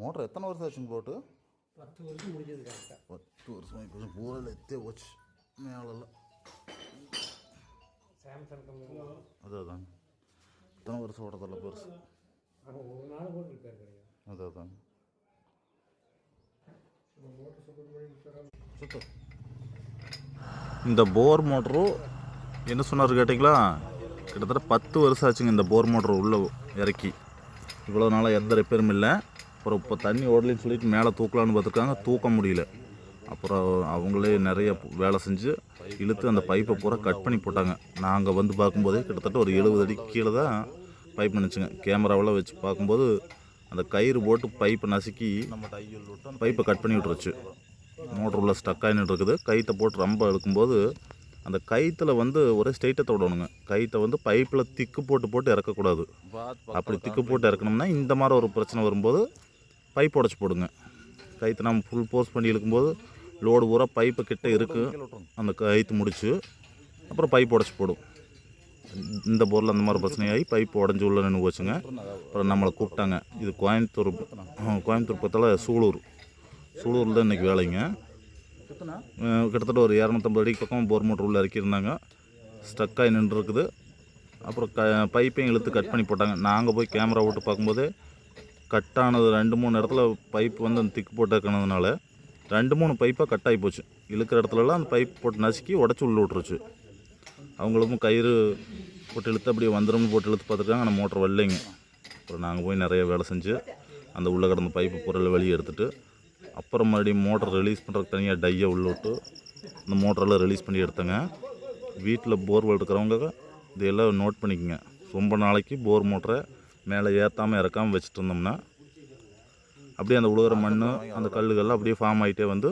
Motor எத்தனை வருஷம் ஆச்சுங்க போட்டு? 10 வருஷம் முடிஞ்சது கரெக்டாக. 10 வருஷம் இப்போ பூரில் எத்தே போச்சு மேலெல்லாம். சாம்சங் கம்பெனி அதாங்க எத்தனை வருஷம் ஓட்டதில்ல பெருசு. ஆனால் ஒரு நாள் கூட ரிப்பேர் கிடையாது. அதாங்க இந்த போர் மோட்டரு என்ன சொன்னார் கேட்டிங்களா? கிட்டத்தட்ட 10 வருஷம் ஆச்சுங்க இந்த போர் மோட்டர் உள்ளே இறக்கி. இவ்வளோ நாளாக எந்த ரிப்பேரும் இல்லை. அப்புறம் இப்போ தண்ணி ஓடலின்னு சொல்லிட்டு மேலே தூக்கலான்னு பார்த்துருக்காங்க, தூக்க முடியல. அப்புறம் அவங்களே நிறைய வேலை செஞ்சு இழுத்து அந்த பைப்பை பூரா கட் பண்ணி போட்டாங்க. நாங்கள் வந்து பார்க்கும்போதே கிட்டத்தட்ட ஒரு 70 அடி கீழே தான் பைப் நினச்சிங்க. கேமராவெல்லாம் வச்சு பார்க்கும்போது அந்த கயிறு போட்டு பைப்பை நசுக்கி பைப்பை கட் பண்ணி விட்டுருச்சு. மோட்டர் உள்ள ஸ்டக் ஆகிட்டு இருக்குது. கயிற்றை போட்டு ரொம்ப இழுக்கும்போது அந்த கயிற்றுல வந்து ஒரே ஸ்ட்ரெயிட்டை தொடணுங்க. கயிற்றை வந்து பைப்பில் திக்கு போட்டு இறக்கக்கூடாது. அப்படி திக்கு போட்டு இறக்கணும்னா இந்த மாதிரி ஒரு பிரச்சனை வரும்போது பைப் உடச்சி போடுங்க. கயிற்றை நம்ம ஃபுல் போர்ஸ் பண்ணி இழுக்கும்போது லோடு பூரா பைப்பு கிட்டே இருக்குது. அந்த கயிற்று முடிச்சு அப்புறம் பைப் உடச்சி போடும். இந்த போரில் அந்த மாதிரி பிரச்சனையாகி பைப் உடஞ்சி உள்ள நின்று போச்சுங்க. அப்புறம் நம்மளை கூப்பிட்டாங்க. இது கோயம்புத்தூர் பக்கத்தில் சூலூரில் தான் இன்றைக்கி வேலைங்க. கிட்டத்தட்ட ஒரு 250 அடிக்கு பக்கம் போர் மோட்டர் உள்ளே இறக்கியிருந்தாங்க. ஸ்டக்காகி நின்றுருக்குது. அப்புறம் பைப்பையும் இழுத்து கட் பண்ணி போட்டாங்க. நாங்கள் போய் கேமரா விட்டு பார்க்கும்போதே கட்டானது 2-3 இடத்துல பைப் வந்து அந்த திக்கு போட்டு இருக்கிறதுனால 2-3 பைப்பாக கட் ஆகி போச்சு. இழுக்கிற இடத்துலலாம் அந்த பைப் போட்டு நசுக்கி உடச்சி உள்ள விட்டுருச்சு. அவங்களுக்கும் கயிறு போட்டு இழுத்து அப்படியே வந்துடும்னு போட்டு இழுத்து பார்த்துருக்காங்க. ஆனால் மோட்டர் வரலைங்க. அப்புறம் நாங்கள் போய் நிறைய வேலை செஞ்சு அந்த உள்ளே கிடந்த பைப்பு பொருளை வெளியே எடுத்துகிட்டு அப்புறம் மறுபடியும் மோட்டர் ரிலீஸ் பண்ணுறதுக்கு தனியாக டையை உள்ள விட்டு இந்த மோட்டரெல்லாம் ரிலீஸ் பண்ணி எடுத்தேங்க. வீட்டில் போர்வெல் இருக்கிறவங்க இதையெல்லாம் நோட் பண்ணிக்கோங்க. ரொம்ப நாளைக்கு போர் மோட்டரை மேலே ஏற்றாமல் இறக்காமல் வச்சுட்டு இருந்தோம்னா அப்படியே அந்த உழுகிற மண் அந்த கல்லுகள்லாம் அப்படியே ஃபார்ம் ஆகிட்டே வந்து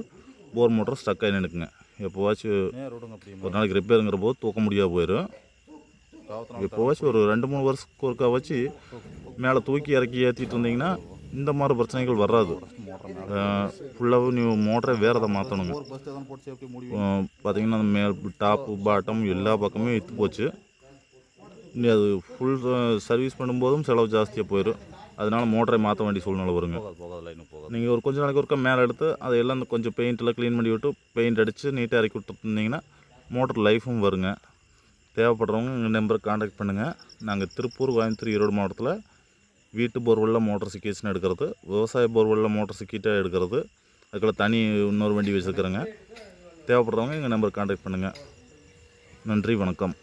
போர் மோட்டர் ஸ்டக் ஆகி நினைக்குங்க. எப்போவாச்சும் ஒரு நாளைக்கு ரிப்பேருங்கிற போது தூக்க முடியாது போயிடும். எப்போவாச்சும் ஒரு 2-3 வருஷத்துக்கு ஒருக்கா வச்சு மேலே தூக்கி இறக்கி ஏற்றிட்டு இருந்தீங்கன்னா இந்த மாதிரி பிரச்சனைகள் வராது. ஃபுல்லாகவும் நீ மோட்டரை வேறு எதை மாற்றணுங்க. பார்த்திங்கன்னா அந்த மேல் டாப்பு பாட்டம் எல்லா பக்கமே இத்து போச்சு. இனி அது ஃபுல் சர்வீஸ் பண்ணும்போதும் செலவு ஜாஸ்தியாக போயிடும். அதனால் மோட்டரை மாற்ற வேண்டிய சூழ்நிலை வருங்க. நீங்கள் ஒரு கொஞ்சம் நாளைக்கு ஒருக்கா மேலே எடுத்து அதையெல்லாம் கொஞ்சம் பெயிண்ட்டெல்லாம் க்ளீன் பண்ணி விட்டு பெயிண்ட் அடித்து நீட்டாக இறக்கி விட்டுருந்தீங்கன்னா மோட்டர் லைஃபும் வருங்க. தேவைப்படுறவங்க எங்கள் நம்பருக்கு கான்டாக்ட் பண்ணுங்கள். நாங்கள் திருப்பூர், கோயம்புத்தூர், ஈரோடு மாவட்டத்தில் வீட்டு போர்வெல்லில் மோட்டர் சிக்கிச்சுன்னு எடுக்கிறது, விவசாய போர்வெல்லில் மோட்டர் சிக்கிட்டாக எடுக்கிறது, அதுக்கெல்லாம் தனி இன்னொரு வண்டி வச்சுருக்கிறேங்க. தேவைப்படுறவங்க எங்கள் நம்பருக்கு கான்டாக்ட் பண்ணுங்கள். நன்றி, வணக்கம்.